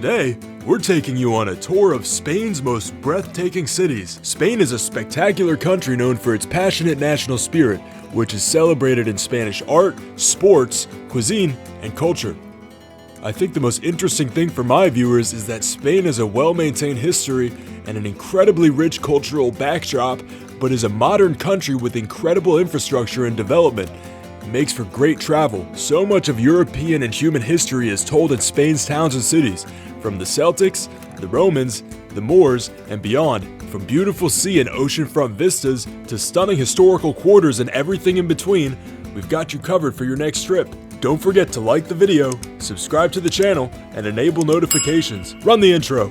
Today, we're taking you on a tour of Spain's most breathtaking cities. Spain is a spectacular country known for its passionate national spirit, which is celebrated in Spanish art, sports, cuisine, and culture. I think the most interesting thing for my viewers is that Spain has a well-maintained history and an incredibly rich cultural backdrop, but is a modern country with incredible infrastructure and development. It makes for great travel. So much of European and human history is told in Spain's towns and cities, from the Celtics, the Romans, the Moors, and beyond. From beautiful sea and oceanfront vistas to stunning historical quarters and everything in between, we've got you covered for your next trip. Don't forget to like the video, subscribe to the channel, and enable notifications. Run the intro.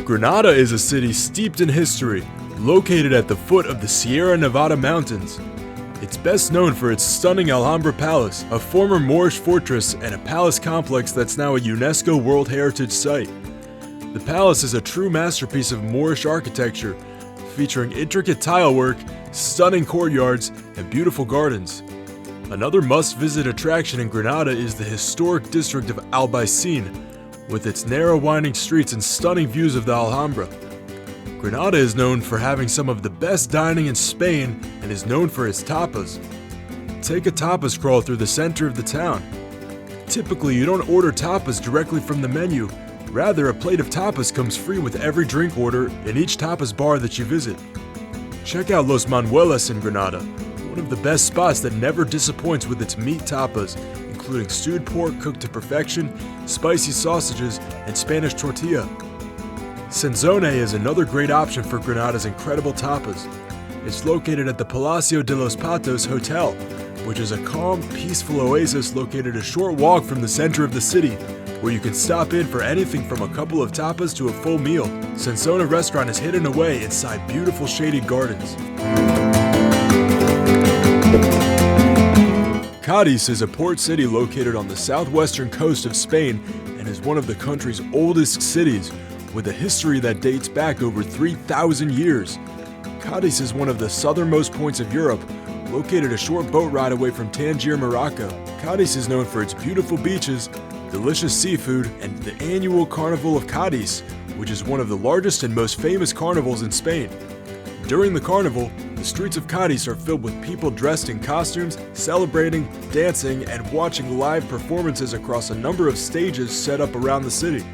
Granada is a city steeped in history, located at the foot of the Sierra Nevada mountains. It's best known for its stunning Alhambra Palace, a former Moorish fortress and a palace complex that's now a UNESCO World Heritage Site. The palace is a true masterpiece of Moorish architecture, featuring intricate tilework, stunning courtyards, and beautiful gardens. Another must-visit attraction in Granada is the historic district of Albaicin, with its narrow winding streets and stunning views of the Alhambra. Granada is known for having some of the best dining in Spain and is known for its tapas. Take a tapas crawl through the center of the town. Typically, you don't order tapas directly from the menu. Rather, a plate of tapas comes free with every drink order in each tapas bar that you visit. Check out Los Manuelos in Granada, one of the best spots that never disappoints with its meat tapas, including stewed pork cooked to perfection, spicy sausages, and Spanish tortilla. Senzone is another great option for Granada's incredible tapas. It's located at the Palacio de los Patos Hotel, which is a calm, peaceful oasis located a short walk from the center of the city, where you can stop in for anything from a couple of tapas to a full meal. Senzone restaurant is hidden away inside beautiful shaded gardens. Cadiz is a port city located on the southwestern coast of Spain and is one of the country's oldest cities, with a history that dates back over 3,000 years. Cadiz is one of the southernmost points of Europe, located a short boat ride away from Tangier, Morocco. Cadiz is known for its beautiful beaches, delicious seafood, and the annual Carnival of Cadiz, which is one of the largest and most famous carnivals in Spain. During the carnival, the streets of Cadiz are filled with people dressed in costumes, celebrating, dancing, and watching live performances across a number of stages set up around the city.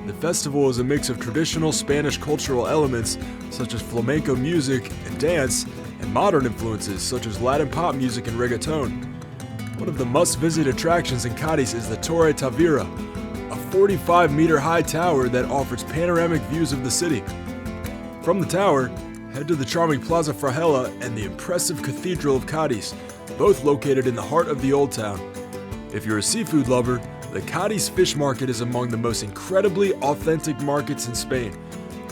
The festival is a mix of traditional Spanish cultural elements such as flamenco music and dance, and modern influences such as Latin pop music and reggaeton. One of the must-visit attractions in Cadiz is the Torre Tavira, a 45-meter high tower that offers panoramic views of the city. From the tower, head to the charming Plaza Fragela and the impressive Cathedral of Cadiz, both located in the heart of the Old Town. If you're a seafood lover, the Cadiz Fish Market is among the most incredibly authentic markets in Spain.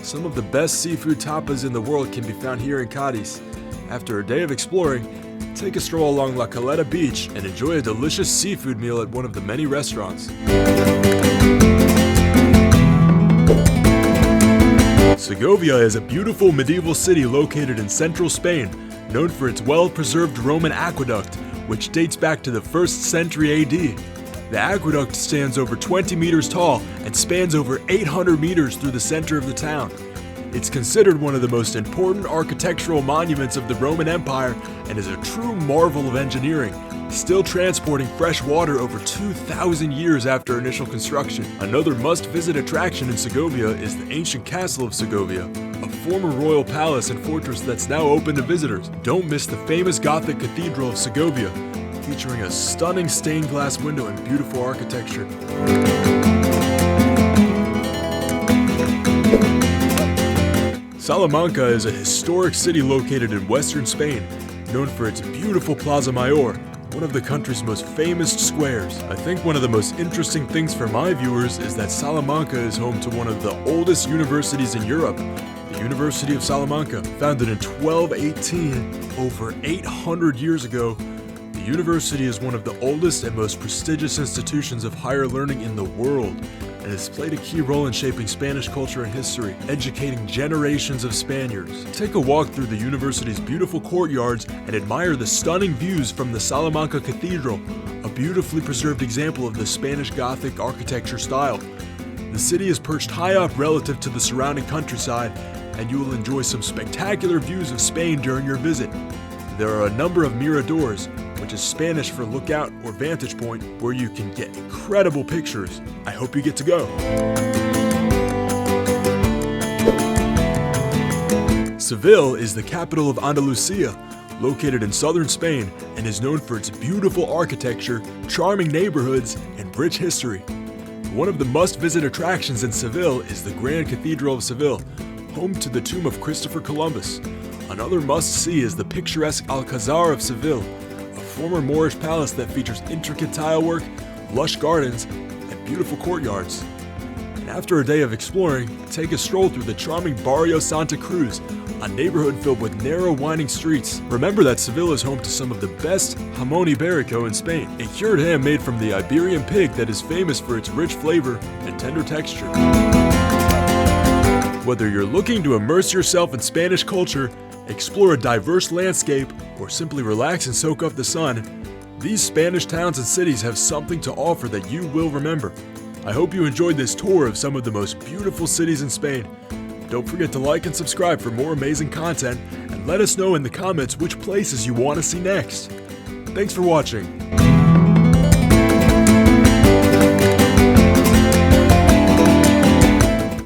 Some of the best seafood tapas in the world can be found here in Cadiz. After a day of exploring, take a stroll along La Caleta Beach and enjoy a delicious seafood meal at one of the many restaurants. Segovia is a beautiful medieval city located in central Spain, known for its well-preserved Roman aqueduct, which dates back to the 1st century AD. The aqueduct stands over 20 meters tall and spans over 800 meters through the center of the town. It's considered one of the most important architectural monuments of the Roman Empire and is a true marvel of engineering, still transporting fresh water over 2,000 years after initial construction. Another must-visit attraction in Segovia is the ancient Castle of Segovia, a former royal palace and fortress that's now open to visitors. Don't miss the famous Gothic Cathedral of Segovia, featuring a stunning stained glass window and beautiful architecture. Salamanca is a historic city located in western Spain, known for its beautiful Plaza Mayor, one of the country's most famous squares. I think one of the most interesting things for my viewers is that Salamanca is home to one of the oldest universities in Europe, the University of Salamanca. Founded in 1218, over 800 years ago, the university is one of the oldest and most prestigious institutions of higher learning in the world. and has played a key role in shaping Spanish culture and history, educating generations of Spaniards. Take a walk through the university's beautiful courtyards and admire the stunning views from the Salamanca Cathedral, a beautifully preserved example of the Spanish Gothic architecture style. The city is perched high up relative to the surrounding countryside, and you will enjoy some spectacular views of Spain during your visit. There are a number of miradors, which is Spanish for lookout or vantage point, where you can get incredible pictures. I hope you get to go. Seville is the capital of Andalusia, located in southern Spain, and is known for its beautiful architecture, charming neighborhoods, and rich history. One of the must-visit attractions in Seville is the Grand Cathedral of Seville, home to the tomb of Christopher Columbus. Another must-see is the picturesque Alcazar of Seville, a former Moorish palace that features intricate tilework, lush gardens, and beautiful courtyards. And after a day of exploring, take a stroll through the charming Barrio Santa Cruz, a neighborhood filled with narrow, winding streets. Remember that Seville is home to some of the best jamón ibérico in Spain, a cured ham made from the Iberian pig that is famous for its rich flavor and tender texture. Whether you're looking to immerse yourself in Spanish culture, explore a diverse landscape, or simply relax and soak up the sun, these Spanish towns and cities have something to offer that you will remember. I hope you enjoyed this tour of some of the most beautiful cities in Spain. Don't forget to like and subscribe for more amazing content, and let us know in the comments which places you want to see next. Thanks for watching.